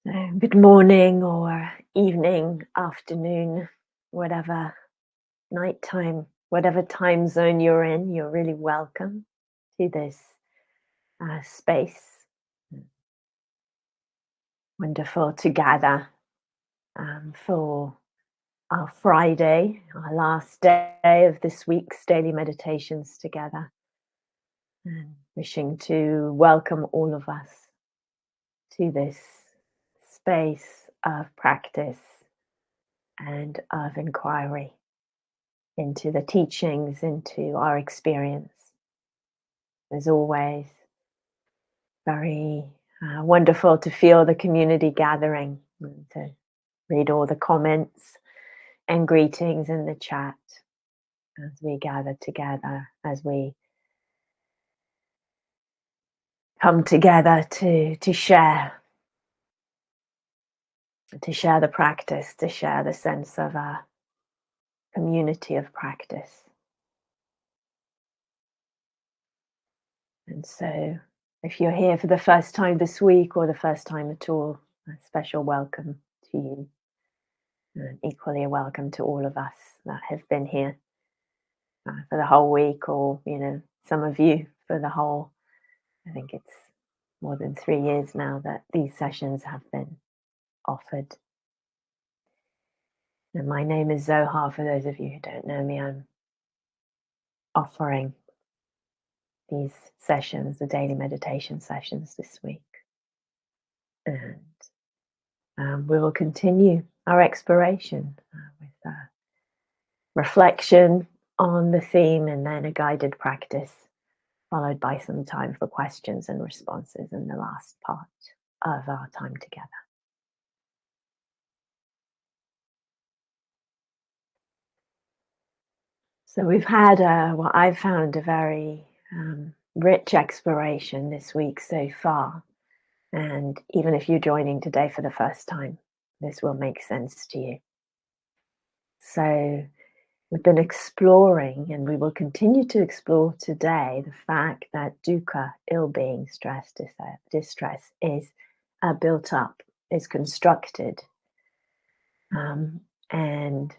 Good morning or evening, afternoon, whatever nighttime, whatever time zone you're in, you're really welcome to this space. Wonderful to gather for our Friday, our last day of this week's daily meditations together. And wishing to welcome all of us to this space of practice and of inquiry into the teachings, into our experience. As always, very wonderful to feel the community gathering and to read all the comments and greetings in the chat as we gather together, as we come together to share the practice, to share the sense of a community of practice. And so if you're here for the first time this week or the first time at all, a special welcome to you. And equally a welcome to all of us that have been here for the whole week, or, some of you for the whole, I think it's more than 3 years now that these sessions have been offered. And my name is Zohar. For those of you who don't know me, I'm offering these sessions, the daily meditation sessions this week. And we will continue our exploration with reflection on the theme and then a guided practice, followed by some time for questions and responses in the last part of our time together. So we've had what I've found a very rich exploration this week so far. And even if you're joining today for the first time, this will make sense to you. So we've been exploring, and we will continue to explore today, the fact that dukkha, ill-being, stress, distress, is built up, is constructed. And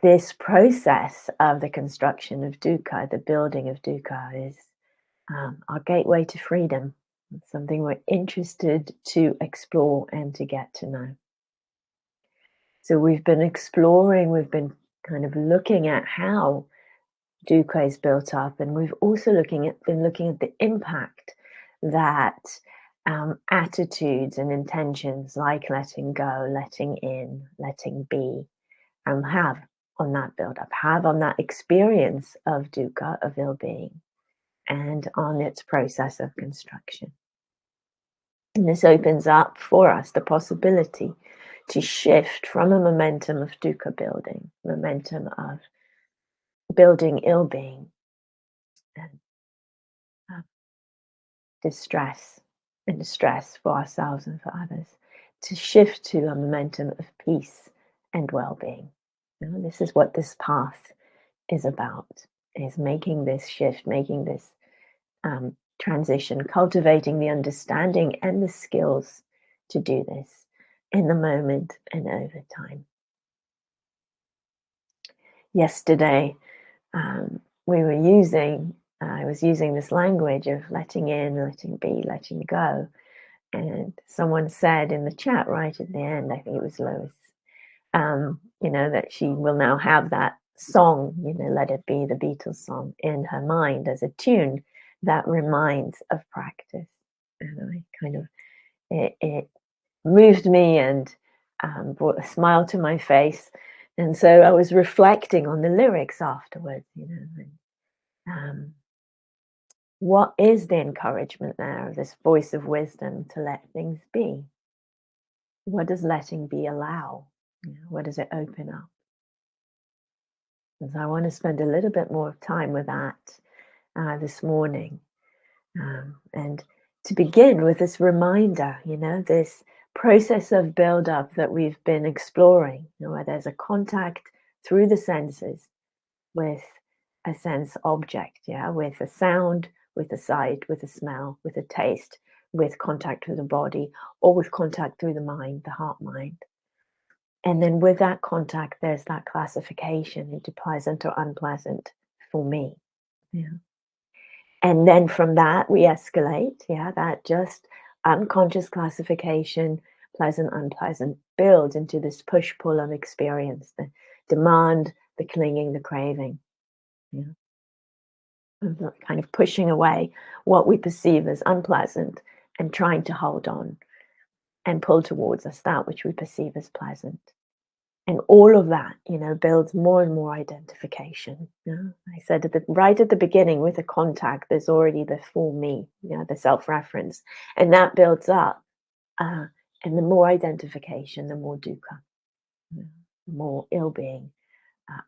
this process of the construction of dukkha, the building of dukkha, is our gateway to freedom. It's something we're interested to explore and to get to know. So we've been exploring, we've been kind of looking at how dukkha is built up, and we've also been looking at the impact that attitudes and intentions like letting go, letting in, letting be, have on that build-up, have on that experience of dukkha, of ill-being, and on its process of construction. And this opens up for us the possibility to shift from a momentum of dukkha building, momentum of building ill-being and distress and distress for ourselves and for others, to shift to a momentum of peace and well-being. This is what this path is about, is making this shift, making this transition, cultivating the understanding and the skills to do this in the moment and over time. Yesterday, I was using this language of letting in, letting be, letting go. And someone said in the chat right at the end, I think it was Lois, that she will now have that song, Let It Be, the Beatles song, in her mind as a tune that reminds of practice. And I kind of, it moved me and brought a smile to my face. And so I was reflecting on the lyrics afterwards, and, what is the encouragement there of this voice of wisdom to let things be? What does letting be allow? What does it open up? And so I want to spend a little bit more time with that this morning. And to begin with this reminder, this process of build-up that we've been exploring, where there's a contact through the senses with a sense object, with a sound, with a sight, with a smell, with a taste, with contact with the body or with contact through the mind, the heart mind. And then with that contact, there's that classification into pleasant or unpleasant for me. Yeah. And then from that, we escalate. Yeah. That just unconscious classification, pleasant, unpleasant, builds into this push pull of experience, the demand, the clinging, the craving. Yeah. Of the kind of pushing away what we perceive as unpleasant and trying to hold on and pull towards us that which we perceive as pleasant. And all of that, builds more and more identification. Yeah. I said right at the beginning with the contact, there's already the for me, the self-reference, and that builds up. And the more identification, the more dukkha, the more ill-being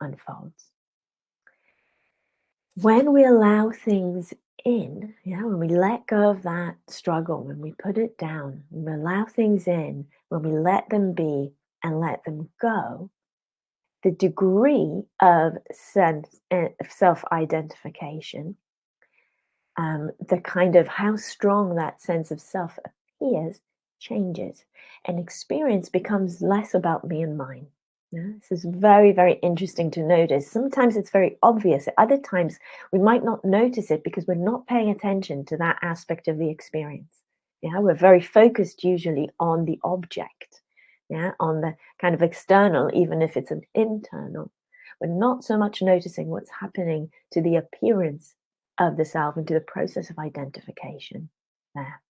unfolds. When we allow things in, when we let go of that struggle, when we put it down, when we allow things in, when we let them be and let them go, the degree of sense of self-identification, the kind of how strong that sense of self appears changes, and experience becomes less about me and mine. Yeah, this is very, very interesting to notice. Sometimes it's very obvious. At other times, we might not notice it because we're not paying attention to that aspect of the experience. Yeah, we're very focused usually on the object, on the kind of external, even if it's an internal. We're not so much noticing what's happening to the appearance of the self and to the process of identification there.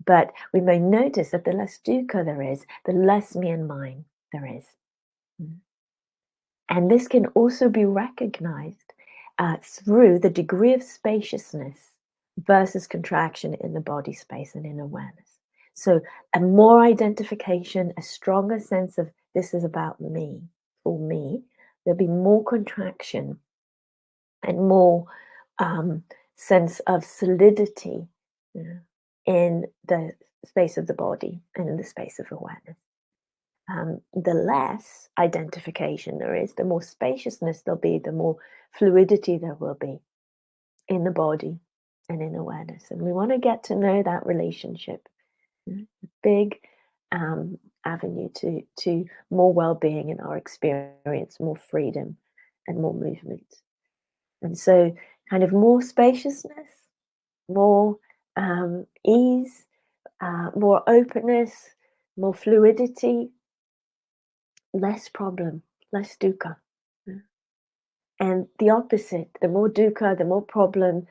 But we may notice that the less dukkha there is, the less me and mine there is. And this can also be recognized through the degree of spaciousness versus contraction in the body space and in awareness. So a more identification, a stronger sense of this is about me, for me, there'll be more contraction and more sense of solidity in the space of the body and in the space of awareness. The less identification there is, the more spaciousness there'll be, the more fluidity there will be in the body and in awareness. And we want to get to know that relationship. A big avenue to more well-being in our experience, more freedom and more movement. And so kind of more spaciousness, more ease, more openness, more fluidity, less problem, less dukkha. And the opposite, the more dukkha, the more problem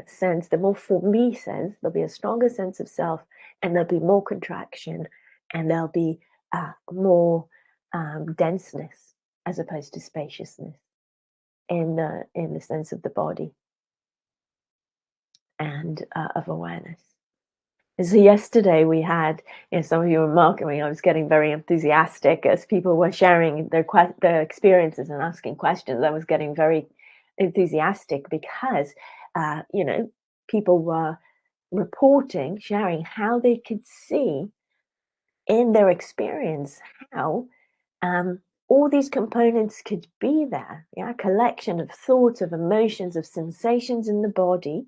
sense, the more for me sense, there'll be a stronger sense of self, and there'll be more contraction, and there'll be more denseness as opposed to spaciousness in the sense of the body and of awareness. So yesterday we had, some of you were marking me. I was getting very enthusiastic as people were sharing their experiences and asking questions. I was getting very enthusiastic because, people were reporting, sharing how they could see in their experience how all these components could be there. Yeah, a collection of thoughts, of emotions, of sensations in the body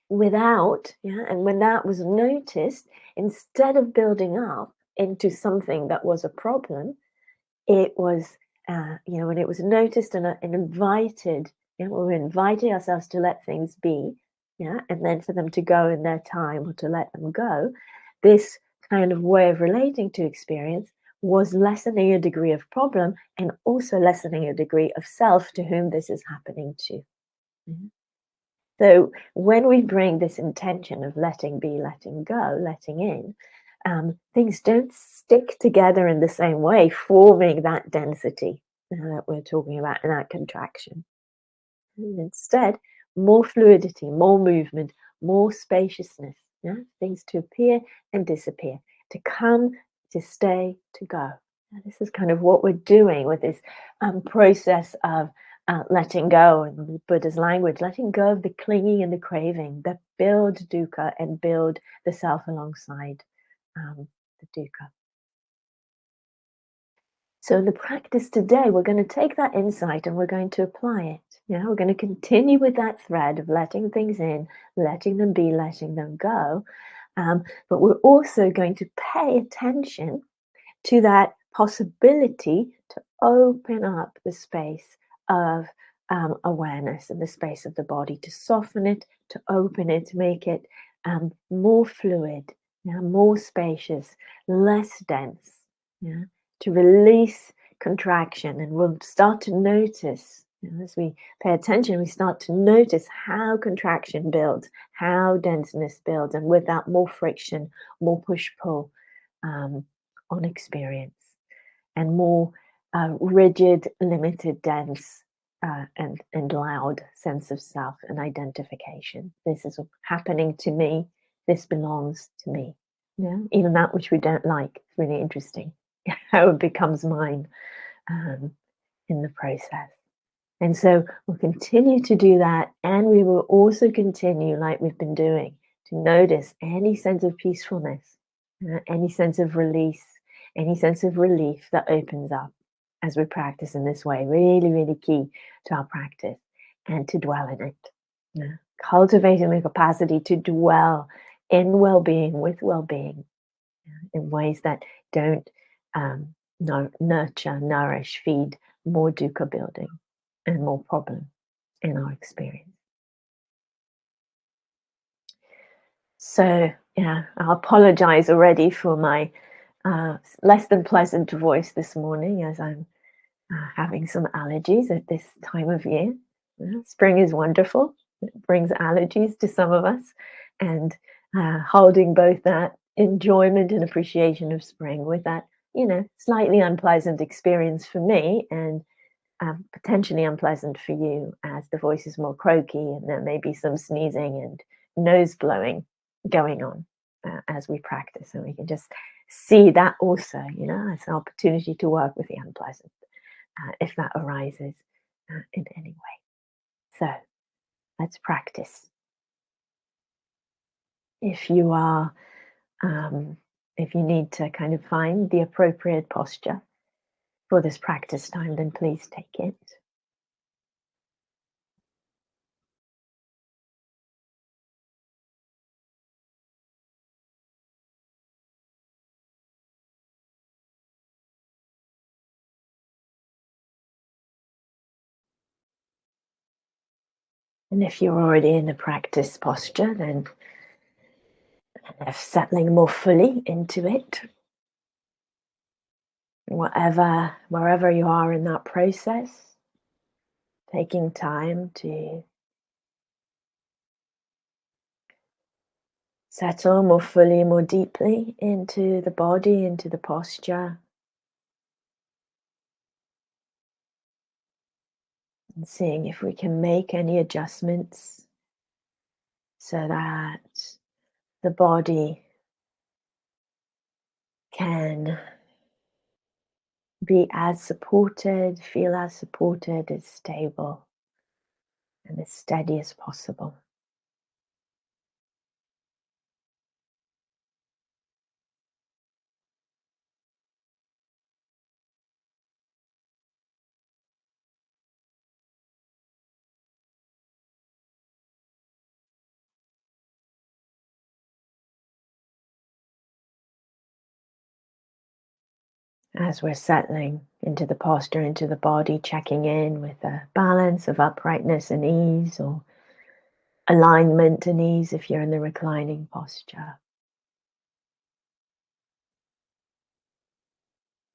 without, and when that was noticed, instead of building up into something that was a problem, it was, when it was noticed and invited, when we invited ourselves to let things be, and then for them to go in their time or to let them go, this kind of way of relating to experience was lessening a degree of problem and also lessening a degree of self to whom this is happening to. So when we bring this intention of letting be, letting go, letting in, things don't stick together in the same way, forming that density that we're talking about in that contraction. And instead, more fluidity, more movement, more spaciousness, things to appear and disappear, to come, to stay, to go. And this is kind of what we're doing with this process of letting go, in Buddha's language, letting go of the clinging and the craving that build dukkha and build the self alongside the dukkha. So in the practice today, we're going to take that insight and we're going to apply it. You know, we're going to continue with that thread of letting things in, letting them be, letting them go. But we're also going to pay attention to that possibility to open up the space of awareness and the space of the body, to soften it, to open it, to make it more fluid, more spacious, less dense, yeah, to release contraction. And we'll start to notice, as we pay attention, we start to notice how contraction builds, how denseness builds, and with that, more friction, more push pull. On experience, and more rigid, limited, dense, and loud sense of self and identification. This is happening to me. This belongs to me. Yeah, even that which we don't like is really interesting. How it becomes mine um, in the process. And so we'll continue to do that, and we will also continue, like we've been doing, to notice any sense of peacefulness, any sense of release, any sense of relief that opens up as we practice in this way. Really, really key to our practice, and to dwell in it. Yeah. Cultivating the capacity to dwell in well-being, with well-being, in ways that don't nurture, nourish, feed more dukkha building and more problem in our experience. So, yeah, I apologize already for my less than pleasant voice this morning, as I'm having some allergies at this time of year. Yeah, spring is wonderful. It brings allergies to some of us, and holding both that enjoyment and appreciation of spring with that, slightly unpleasant experience for me, and potentially unpleasant for you, as the voice is more croaky and there may be some sneezing and nose blowing going on as we practice. And we can just see that also, as an opportunity to work with the unpleasant if that arises in any way. So let's practice. If you are, if you need to kind of find the appropriate posture for this practice time, then please take it. And if you're already in the practice posture, then settling more fully into it. Wherever you are in that process, taking time to settle more fully, more deeply into the body, into the posture, and seeing if we can make any adjustments so that the body can be as supported, feel as supported, as stable, and as steady as possible. As we're settling into the posture, into the body, checking in with a balance of uprightness and ease, or alignment and ease if you're in the reclining posture.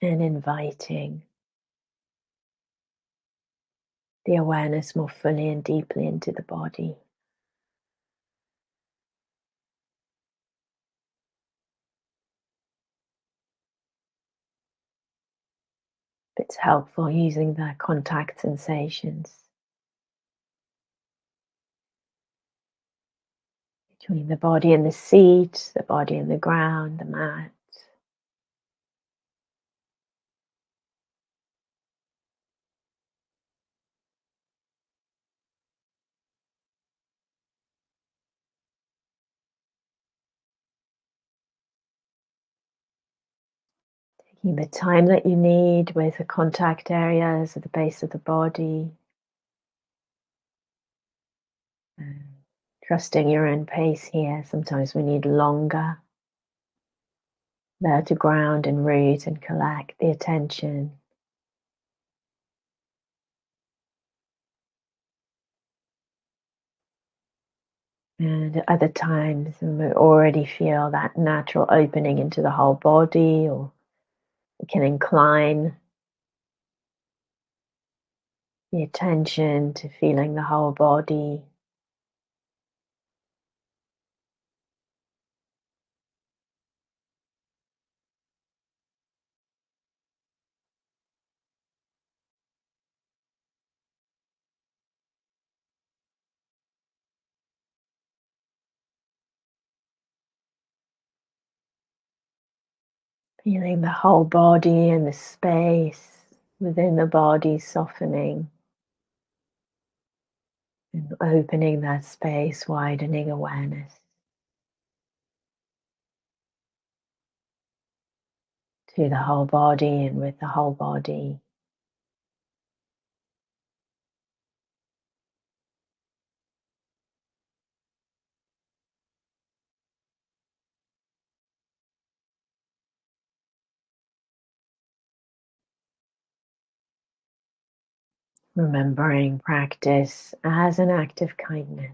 And inviting the awareness more fully and deeply into the body. It's helpful using the contact sensations between the body and the seat, the body and the ground, the mat. Taking the time that you need with the contact areas at the base of the body. And trusting your own pace here. Sometimes we need longer. There to ground and root and collect the attention. And at other times, we already feel that natural opening into the whole body, or we can incline the attention to feeling the whole body. Feeling the whole body and the space within the body softening and opening that space, widening awareness to the whole body and with the whole body. Remembering practice as an act of kindness.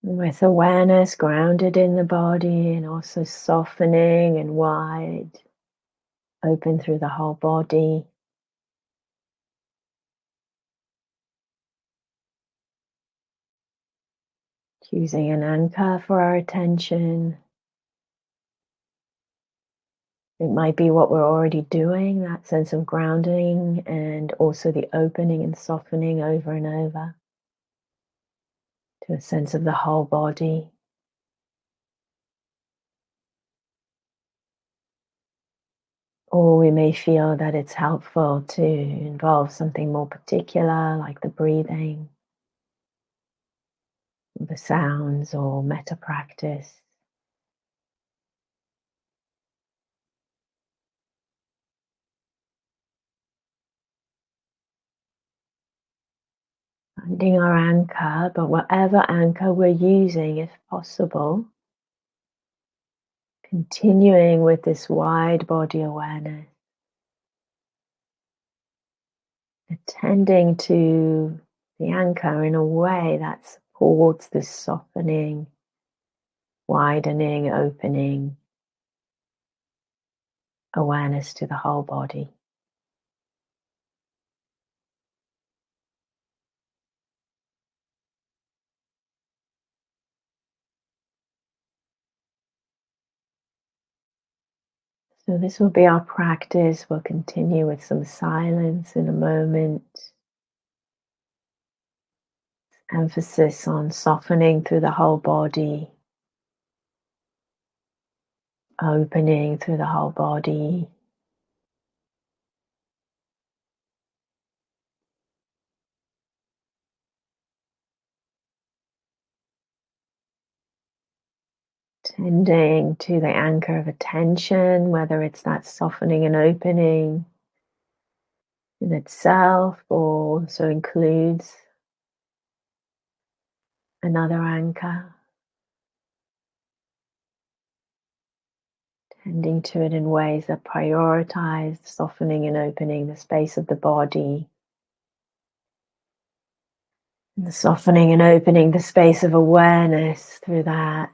With awareness grounded in the body and also softening and wide, open through the whole body. Choosing an anchor for our attention. It might be what we're already doing, that sense of grounding, and also the opening and softening over and over to a sense of the whole body. Or we may feel that it's helpful to involve something more particular, like the breathing, the sounds, or metta practice. Finding our anchor, but whatever anchor we're using, if possible, continuing with this wide body awareness, attending to the anchor in a way that supports this softening, widening, opening awareness to the whole body. So this will be our practice. We'll continue with some silence in a moment. Emphasis on softening through the whole body, opening through the whole body. Tending to the anchor of attention, whether it's that softening and opening in itself or also includes another anchor. Tending to it in ways that prioritize softening and opening the space of the body. And the softening and opening the space of awareness through that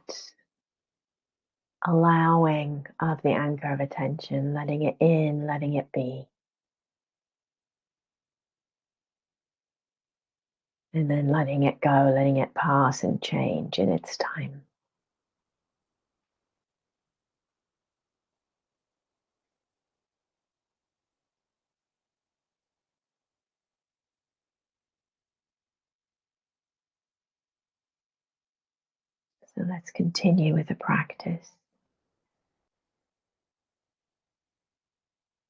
allowing of the anchor of attention, letting it in, letting it be. And then letting it go, letting it pass and change in its time. So let's continue with the practice,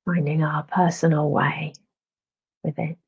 finding our personal way with it.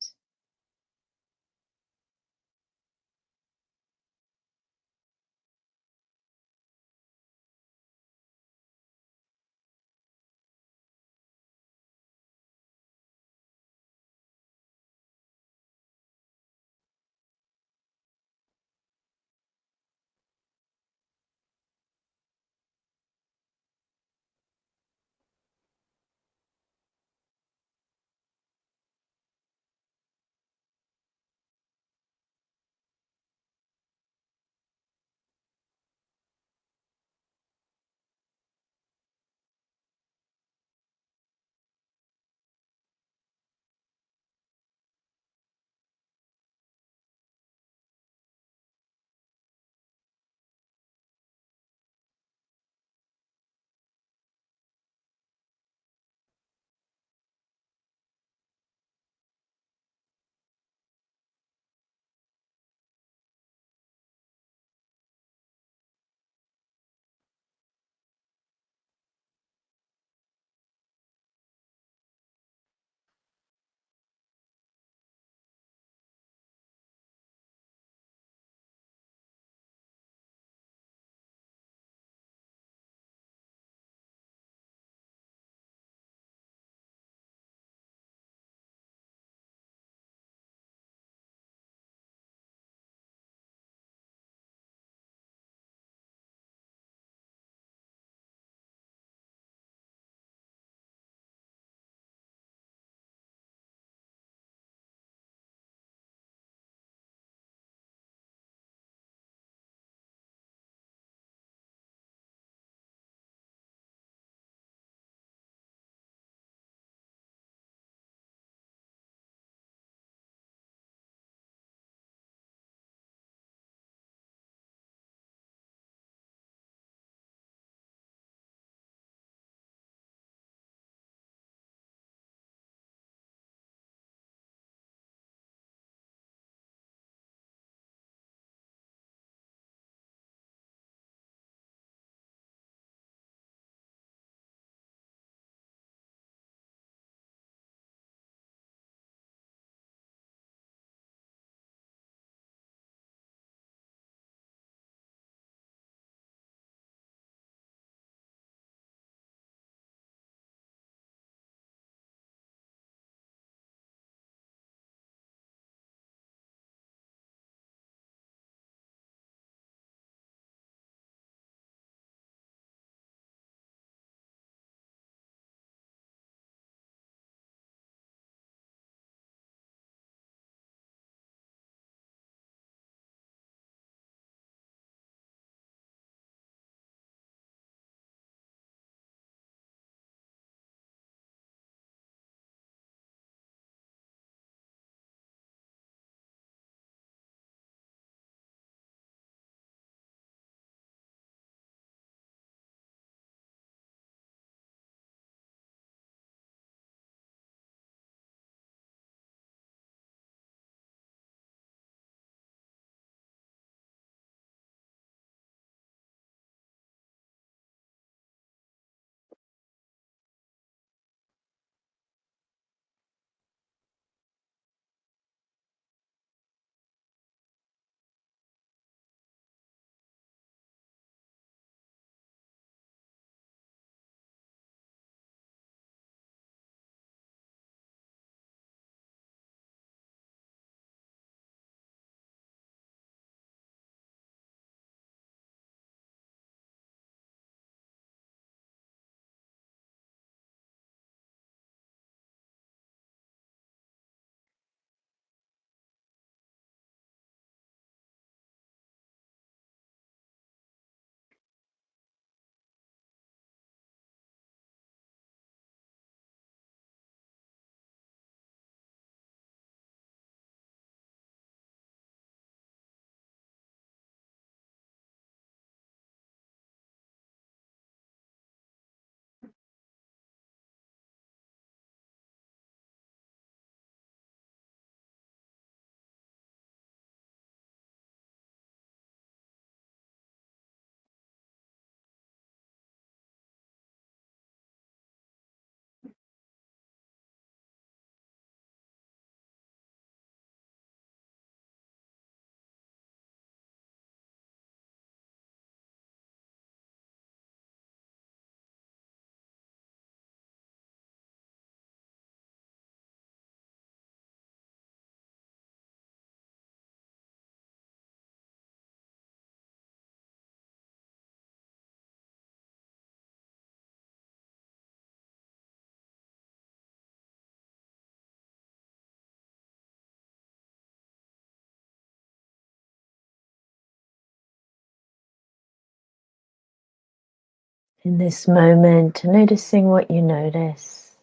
In this moment, noticing what you notice,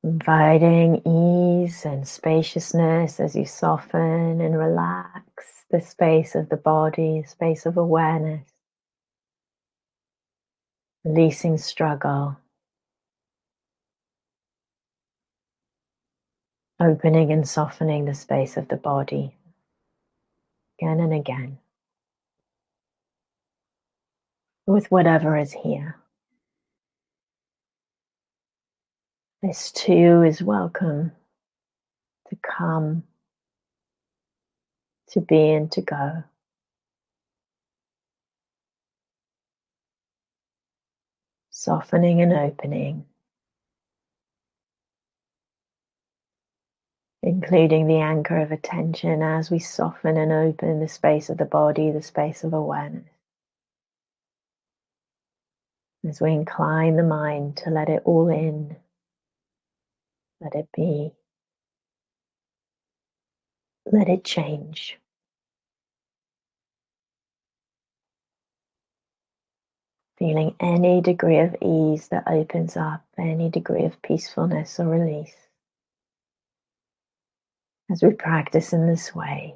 inviting ease and spaciousness as you soften and relax the space of the body, space of awareness, releasing struggle, opening and softening the space of the body again and again with whatever is here. This too is welcome to come, to be, and to go. Softening and opening, including the anchor of attention as we soften and open the space of the body, the space of awareness. As we incline the mind to let it all in, let it be, let it change. Feeling any degree of ease that opens up, any degree of peacefulness or release. As we practice in this way,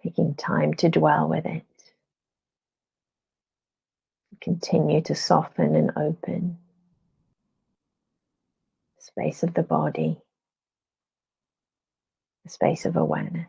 taking time to dwell with it, continue to soften and open the space of the body, the space of awareness.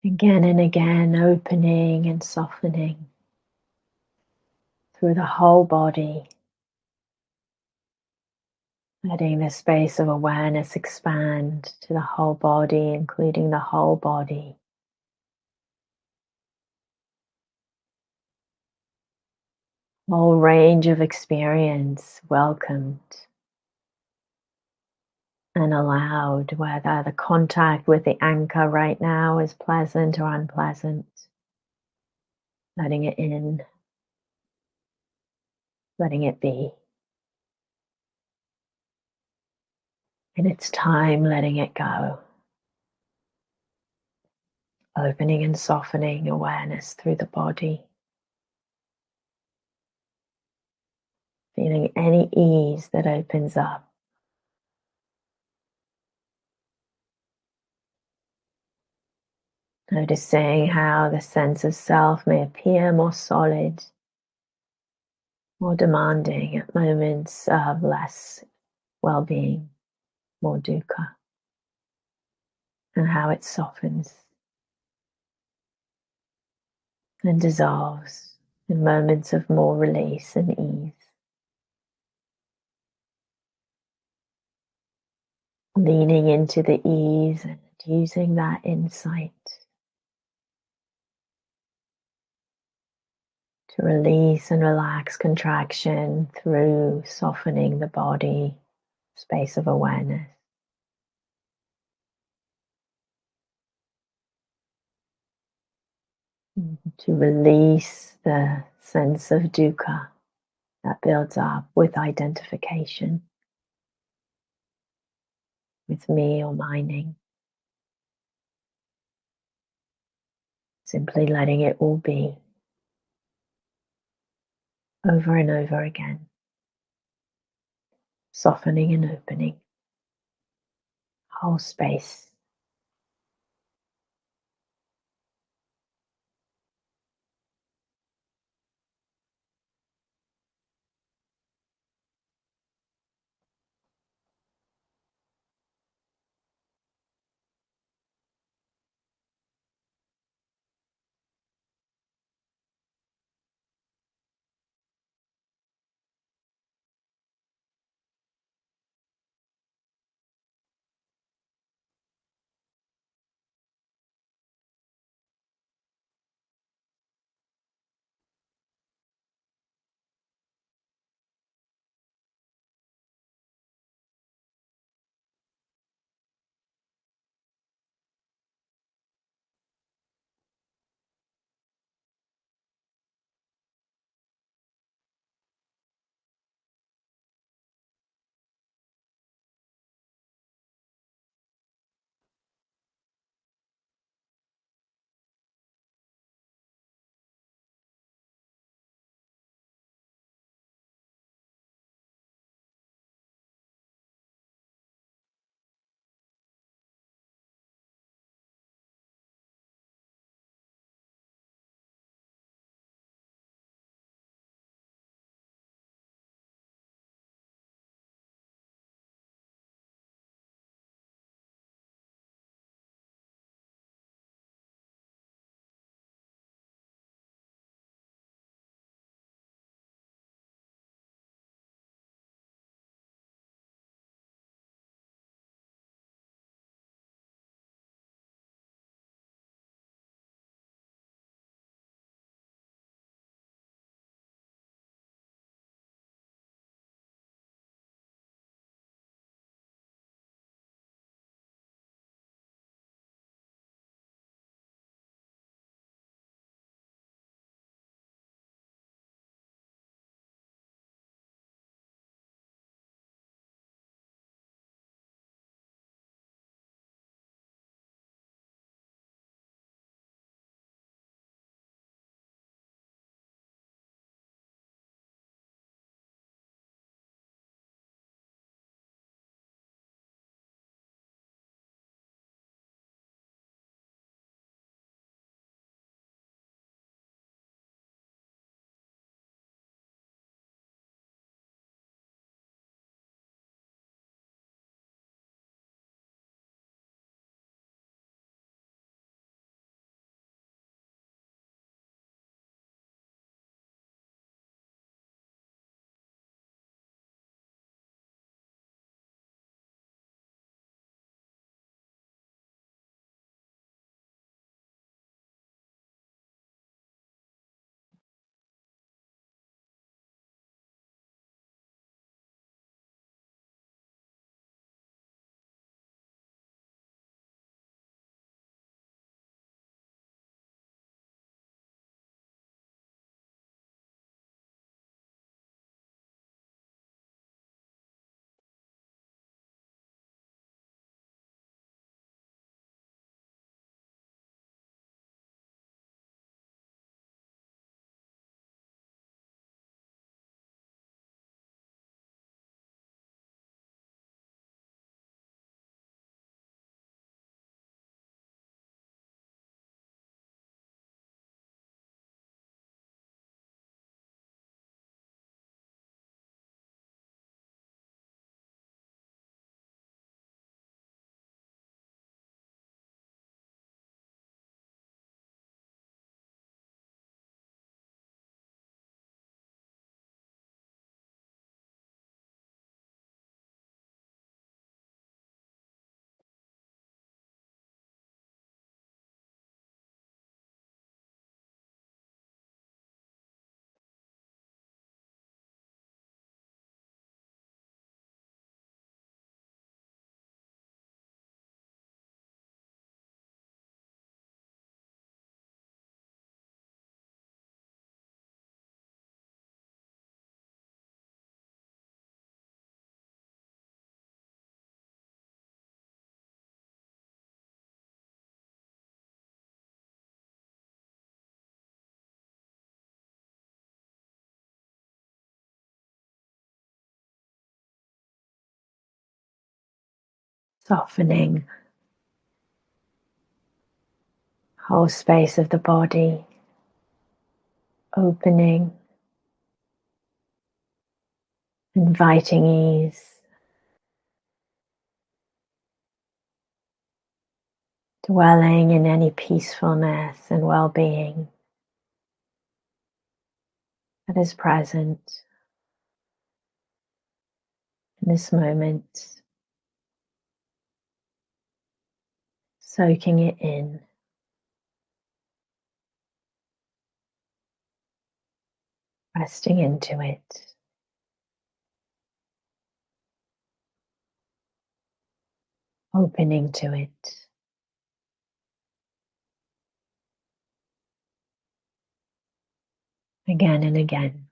Again and again, opening and softening through the whole body, letting the space of awareness expand to the whole body, including the whole body. Whole range of experience welcomed and allowed, whether the contact with the anchor right now is pleasant or unpleasant. Letting it in, letting it be. In its time, letting it go. Opening and softening awareness through the body. Feeling any ease that opens up. Noticing how the sense of self may appear more solid, more demanding at moments of less well-being, more dukkha, and how it softens and dissolves in moments of more release and ease. Leaning into the ease and using that insight to release and relax contraction through softening the body, space of awareness. To release the sense of dukkha that builds up with identification with me or mining. Simply letting it all be over and over again. Softening and opening. Whole space. softening whole space of the body, opening, inviting ease, dwelling in any peacefulness and well-being that is present in this moment, soaking it in, resting into it, opening to it. Again and again.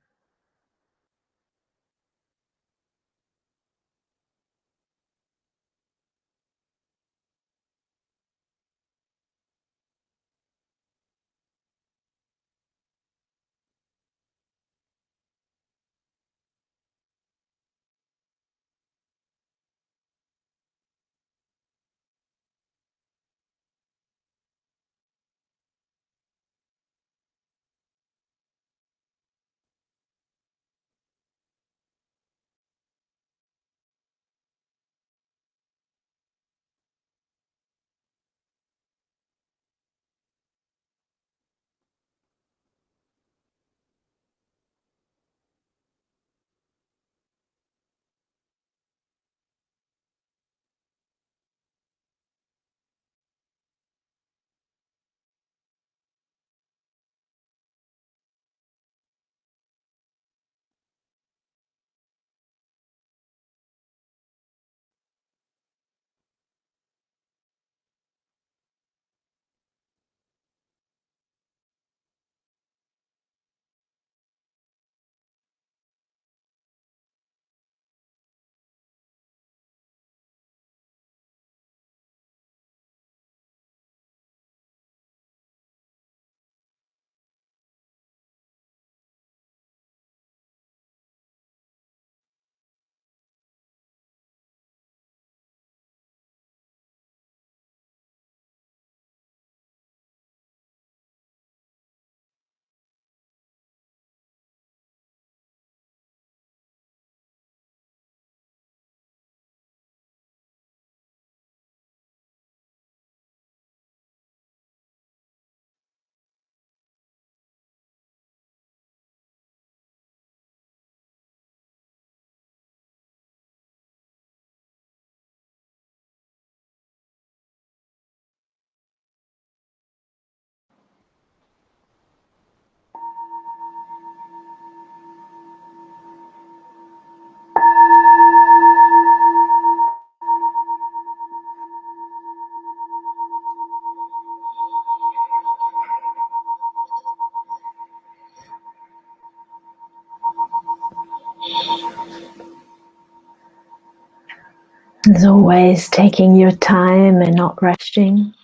As always, taking your time and not rushing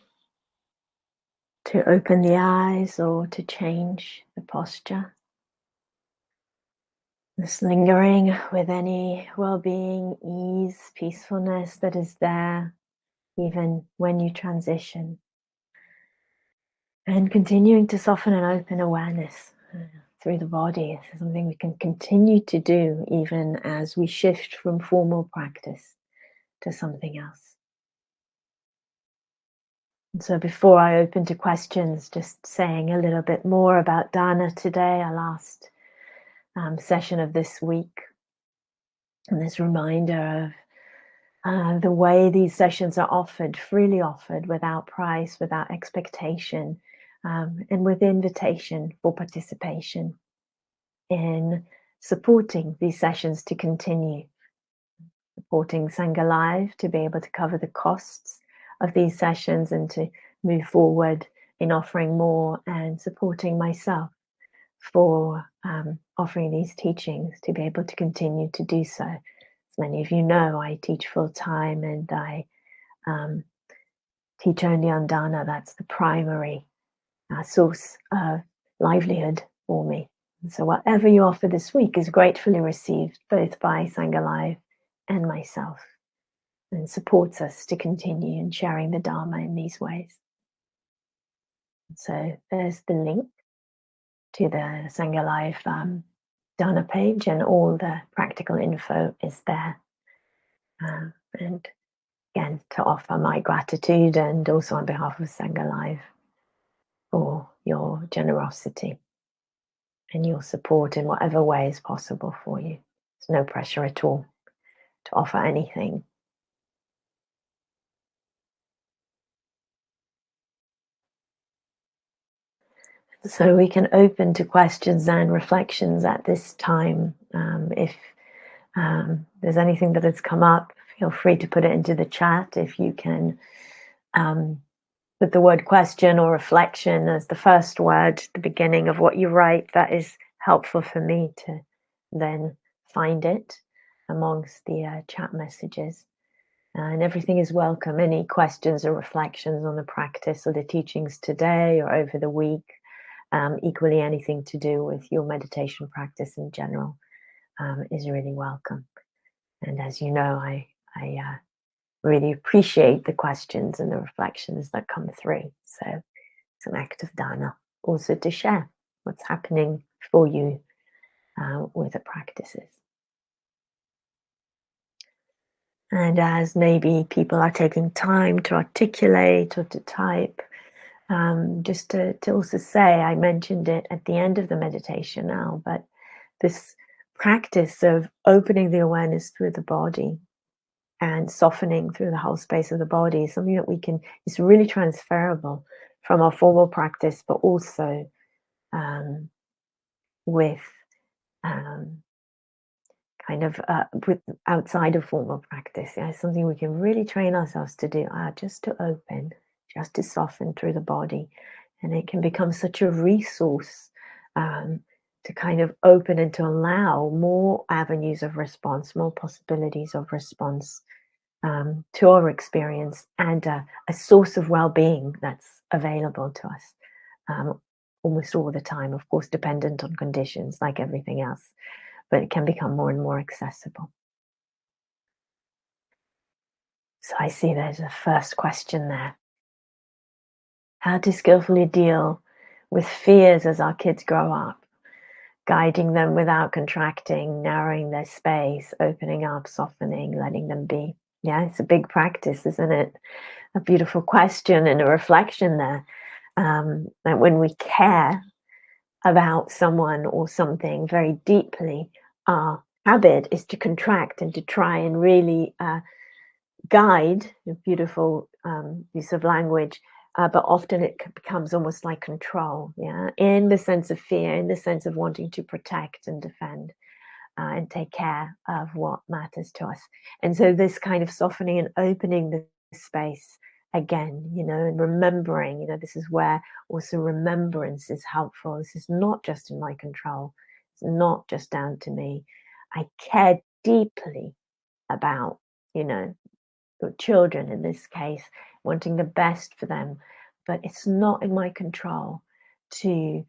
to open the eyes or to change the posture. Just lingering with any well-being, ease, peacefulness that is there, even when you transition. And continuing to soften and open awareness through the body. This is something we can continue to do even as we shift from formal practice to something else. And so before I open to questions, just saying a little bit more about Dana today, our last session of this week. And this reminder of the way these sessions are offered, freely offered, without price, without expectation, and with invitation for participation in supporting these sessions to continue, supporting Sangha Live to be able to cover the costs of these sessions and to move forward in offering more, and supporting myself for offering these teachings to be able to continue to do so. As many of you know, I teach full time and I teach only on Dana. That's the primary source of livelihood for me. And so whatever you offer this week is gratefully received both by Sangha Live and myself. and supports us to continue in sharing the Dharma in these ways. So there's the link to the Sangha Life Dharma page, and all the practical info is there. And again, to offer my gratitude, and also on behalf of Sangha Life, for your generosity and your support in whatever way is possible for you. There's no pressure at all to offer anything. So we can open to questions and reflections at this time. If there's anything that has come up, feel free to put it into the chat. If you can put the word question or reflection as the first word at the beginning of what you write, that is helpful for me to then find it amongst the chat messages. And everything is welcome. Any questions or reflections on the practice or the teachings today or over the week, equally anything to do with your meditation practice in general, is really welcome. And as you know, I really appreciate the questions and the reflections that come through. So it's an act of dana also to share what's happening for you with the practices. And as maybe people are taking time to articulate or to type, just to also say, I mentioned it at the end of the meditation now, but this practice of opening the awareness through the body and softening through the whole space of the body is something that we can, it's really transferable from our formal practice, but also with kind of with outside of formal practice. Yeah, it's something we can really train ourselves to do, just to open, just to soften through the body. And it can become such a resource to kind of open and to allow more avenues of response, more possibilities of response to our experience, and a source of well-being that's available to us almost all the time, of course, dependent on conditions like everything else, but it can become more and more accessible. So I see there's a first question there. How to skillfully deal with fears as our kids grow up, guiding them without contracting, narrowing their space, opening up, softening, letting them be. Yeah, it's a big practice, isn't it? A beautiful question and a reflection there. That when we care about someone or something very deeply, our habit is to contract and to try and really guide, a beautiful use of language, but often it becomes almost like control, yeah, in the sense of fear, in the sense of wanting to protect and defend and take care of what matters to us. And so this kind of softening and opening the space again, and remembering, this is where also remembrance is helpful. This is not just in my control. It's not just down to me. I care deeply about, your children in this case, wanting the best for them, but it's not in my control to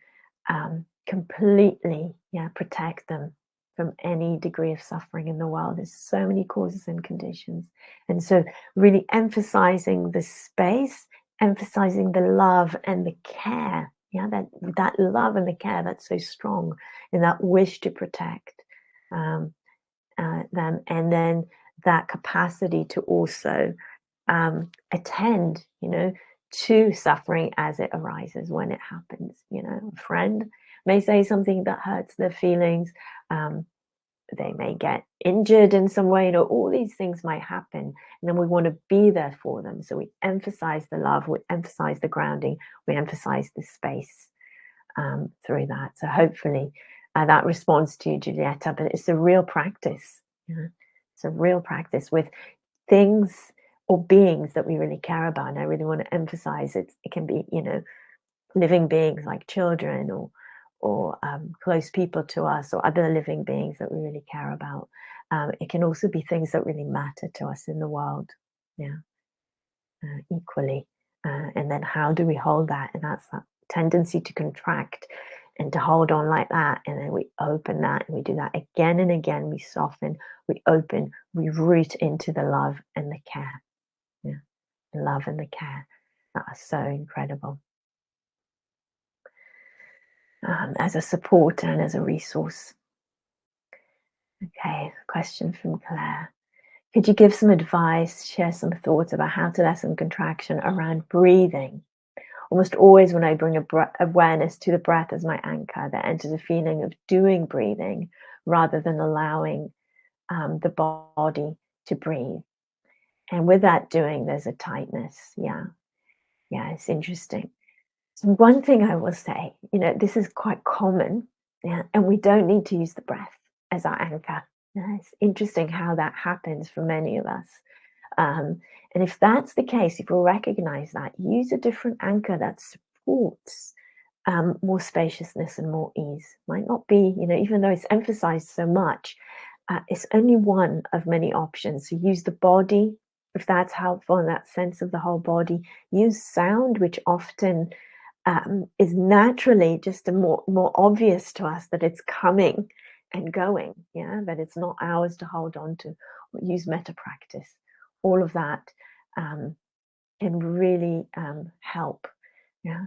completely protect them from any degree of suffering in the world. There's so many causes and conditions, and so really emphasizing the space, emphasizing the love and the care, that love and the care that's so strong in that wish to protect them, and then that capacity to also attend, to suffering as it arises when it happens. A friend may say something that hurts their feelings. They may get injured in some way. All these things might happen, and then we want to be there for them. So we emphasize the love, we emphasize the grounding, we emphasize the space through that. So hopefully that responds to Giulietta, but it's a real practice. It's a real practice with things or beings that we really care about. And I really want to emphasize it. It can be, living beings like children or close people to us, or other living beings that we really care about. It can also be things that really matter to us in the world, equally. And then how do we hold that? And that's that tendency to contract and to hold on like that. And then we open that and we do that again and again. We soften, we open, we root into the love and the care. Yeah, the love and the care that are so incredible, as a support and as a resource. Okay, question from Claire. Could you give some advice, share some thoughts about how to lessen contraction around breathing? Almost always, when I bring awareness to the breath as my anchor, there enters a feeling of doing breathing rather than allowing the body to breathe. And with that doing, there's a tightness. Yeah, it's interesting. So one thing I will say, this is quite common, yeah, and we don't need to use the breath as our anchor. Yeah, it's interesting how that happens for many of us. And if that's the case, if we recognize that, use a different anchor that supports more spaciousness and more ease. Might not be, even though it's emphasized so much, it's only one of many options. So use the body, if that's helpful, and that sense of the whole body. Use sound, which often is naturally just a more obvious to us that it's coming and going, yeah, that it's not ours to hold on to. Use metta practice. All of that can really help, yeah.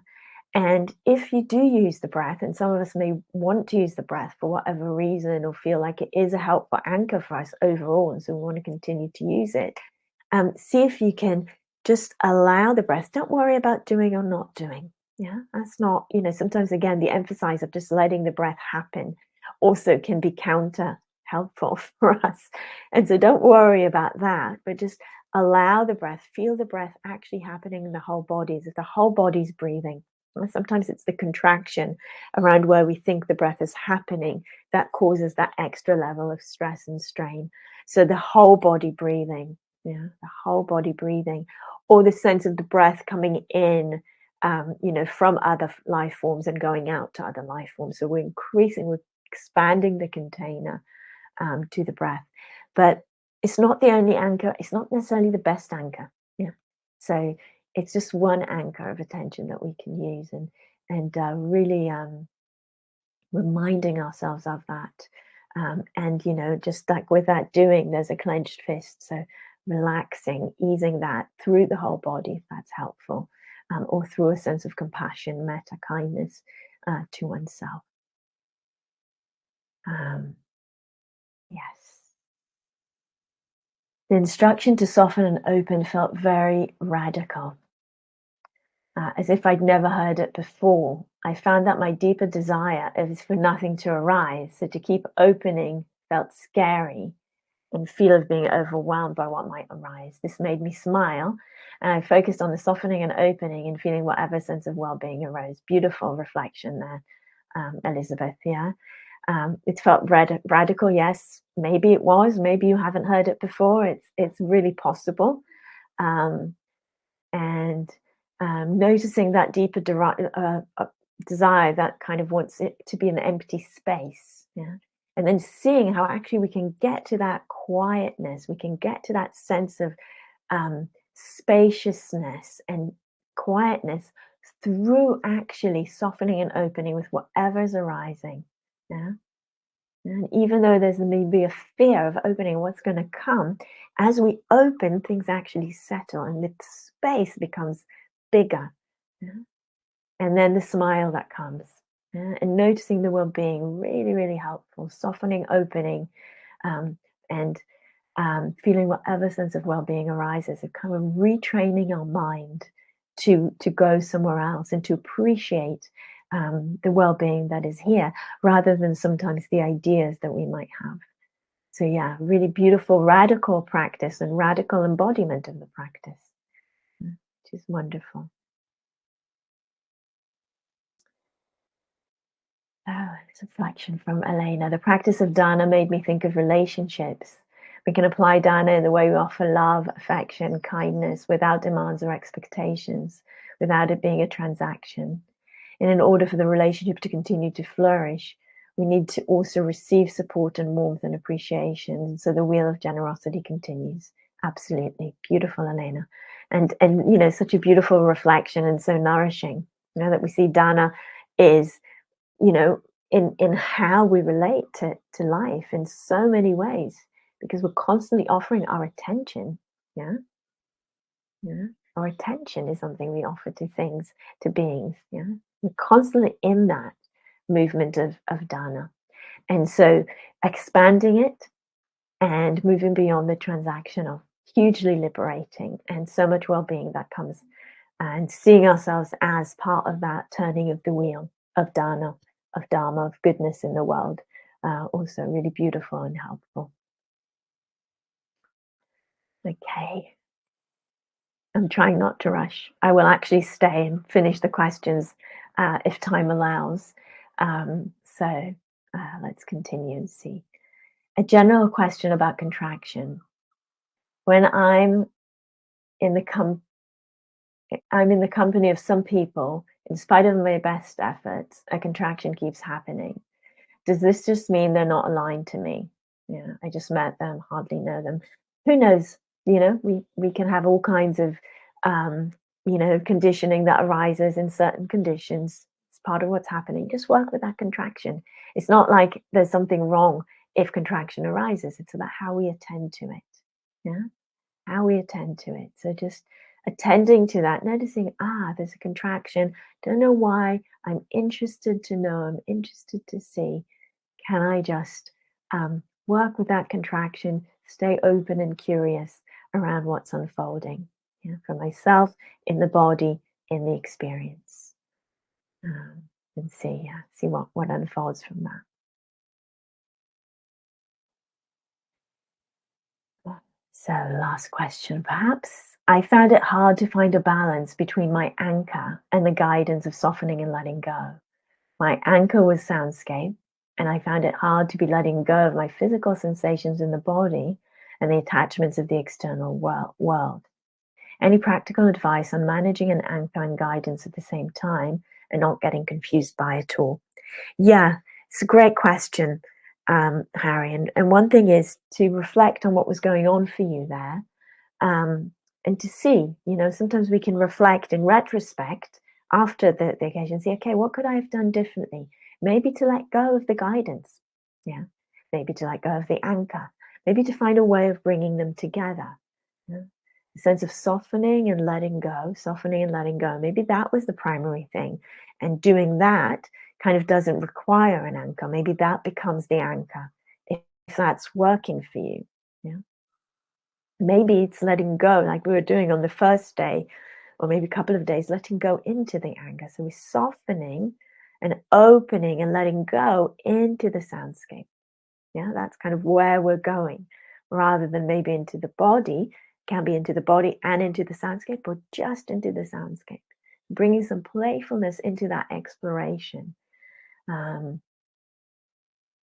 And if you do use the breath, and some of us may want to use the breath for whatever reason, or feel like it is a helpful anchor for us overall, and so we want to continue to use it, see if you can just allow the breath. Don't worry about doing or not doing. Yeah, that's not, sometimes again, the emphasis of just letting the breath happen also can be counter helpful for us. And so don't worry about that, but just allow the breath, feel the breath actually happening in the whole body, as if the whole body's breathing. Sometimes it's the contraction around where we think the breath is happening that causes that extra level of stress and strain. So the whole body breathing, yeah, the whole body breathing, or the sense of the breath coming in, from other life forms and going out to other life forms. So we're expanding the container to the breath. But it's not the only anchor. It's not necessarily the best anchor. Yeah. So it's just one anchor of attention that we can use, and really reminding ourselves of that. And just like with that doing, there's a clenched fist. So relaxing, easing that through the whole body, if that's helpful, or through a sense of compassion, metta, kindness to oneself. Yes. The instruction to soften and open felt very radical, as if I'd never heard it before. I found that my deeper desire is for nothing to arise, so to keep opening felt scary and feel of being overwhelmed by what might arise. This made me smile, and I focused on the softening and opening and feeling whatever sense of well-being arose. Beautiful reflection there, Elizabeth. Yeah. It felt radical, yes. Maybe it was. Maybe you haven't heard it before. It's really possible, and noticing that deeper desire that kind of wants it to be an empty space, yeah, and then seeing how actually we can get to that quietness, we can get to that sense of spaciousness and quietness through actually softening and opening with whatever's arising, yeah. And even though there's maybe a fear of opening what's going to come, as we open, things actually settle and the space becomes bigger. Yeah? And then the smile that comes. Yeah? And noticing the well-being, really, really helpful. Softening, opening, and feeling whatever sense of well-being arises, of kind of retraining our mind to go somewhere else and to appreciate the well-being that is here, rather than sometimes the ideas that we might have. So yeah, really beautiful, radical practice and radical embodiment of the practice, which is wonderful. Oh, it's a reflection from Elena. The practice of dana made me think of relationships. We can apply dana in the way we offer love, affection, kindness, without demands or expectations, without it being a transaction. And in order for the relationship to continue to flourish, we need to also receive support and warmth and appreciation. So the wheel of generosity continues. Absolutely. Beautiful, Elena. And such a beautiful reflection and so nourishing. That we see dana is you know, in how we relate to life in so many ways, because we're constantly offering our attention. Yeah, yeah. Our attention is something we offer to things, to beings. Yeah, we're constantly in that movement of dana, and so expanding it and moving beyond the transactional, hugely liberating, and so much well-being that comes, and seeing ourselves as part of that turning of the wheel of dana, of dharma, of goodness in the world. Also really beautiful and helpful. Okay, I'm trying not to rush. I will actually stay and finish the questions if time allows. Let's continue and see. A general question about contraction. When in the com- I'm in the company of some people, in spite of my best efforts, a contraction keeps happening. Does this just mean they're not aligned to me? Yeah, I just met them, hardly know them. Who knows? We can have all kinds of, um, conditioning that arises in certain conditions. It's part of what's happening. Just work with that contraction. It's not like there's something wrong if contraction arises. It's about how we attend to it. Yeah, how we attend to it. So just attending to that, noticing, there's a contraction. Don't know why. I'm interested to know. I'm interested to see. Can I just work with that contraction, stay open and curious around what's unfolding, for myself, in the body, in the experience, um, and see what unfolds from that. So, last question, perhaps. I found it hard to find a balance between my anchor and the guidance of softening and letting go. My anchor was soundscape, and I found it hard to be letting go of my physical sensations in the body and the attachments of the external world. Any practical advice on managing an anchor and guidance at the same time and not getting confused by it all? Yeah, it's a great question, Harry. And one thing is to reflect on what was going on for you there, and to see, sometimes we can reflect in retrospect after the occasion, see, okay, what could I have done differently? Maybe to let go of the guidance. Yeah. Maybe to let go of the anchor. Maybe to find a way of bringing them together. Yeah. A sense of softening and letting go, softening and letting go. Maybe that was the primary thing. And doing that kind of doesn't require an anchor. Maybe that becomes the anchor if that's working for you. Yeah. Maybe it's letting go, like we were doing on the first day, or maybe a couple of days, letting go into the anger. So we're softening and opening and letting go into the soundscape. Yeah, that's kind of where we're going, rather than maybe into the body. Can be into the body and into the soundscape, or just into the soundscape. Bringing some playfulness into that exploration. Um,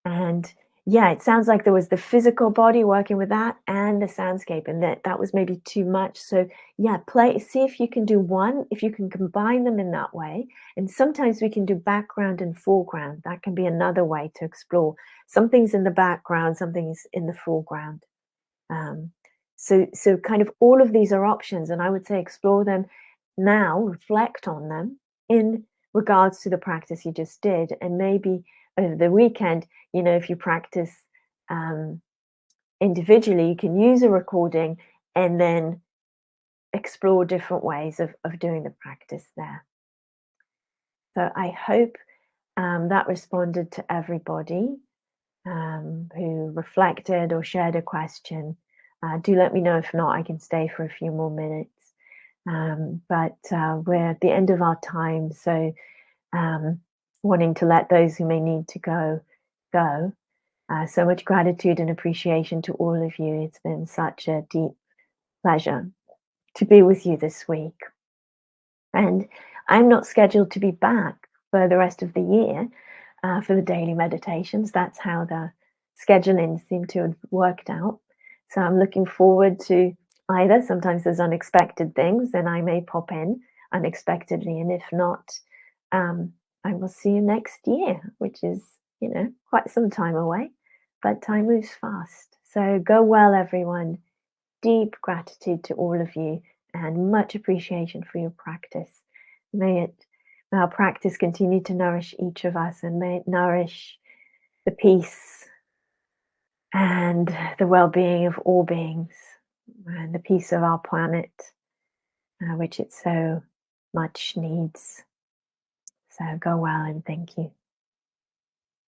and yeah, it sounds like there was the physical body working with that and the soundscape, and that was maybe too much. So yeah, see if you can do one, if you can combine them in that way. And sometimes we can do background and foreground. That can be another way to explore. Something's in the background, something's in the foreground. Um, so kind of all of these are options, and I would say explore them now, reflect on them in regards to the practice you just did, and maybe over the weekend, if you practice um, individually, you can use a recording and then explore different ways of doing the practice there. So I hope that responded to everybody who reflected or shared a question. Do let me know. If not, I can stay for a few more minutes. But we're at the end of our time, so wanting to let those who may need to go, go. So much gratitude and appreciation to all of you. It's been such a deep pleasure to be with you this week. And I'm not scheduled to be back for the rest of the year for the daily meditations. That's how the scheduling seemed to have worked out. So I'm looking forward to either, sometimes there's unexpected things, then I may pop in unexpectedly. And if not, I will see you next year, which is, quite some time away, but time moves fast. So go well, everyone. Deep gratitude to all of you and much appreciation for your practice. May our practice continue to nourish each of us, and may it nourish the peace and the well-being of all beings, and the peace of our planet, which it so much needs. So go well, and thank you.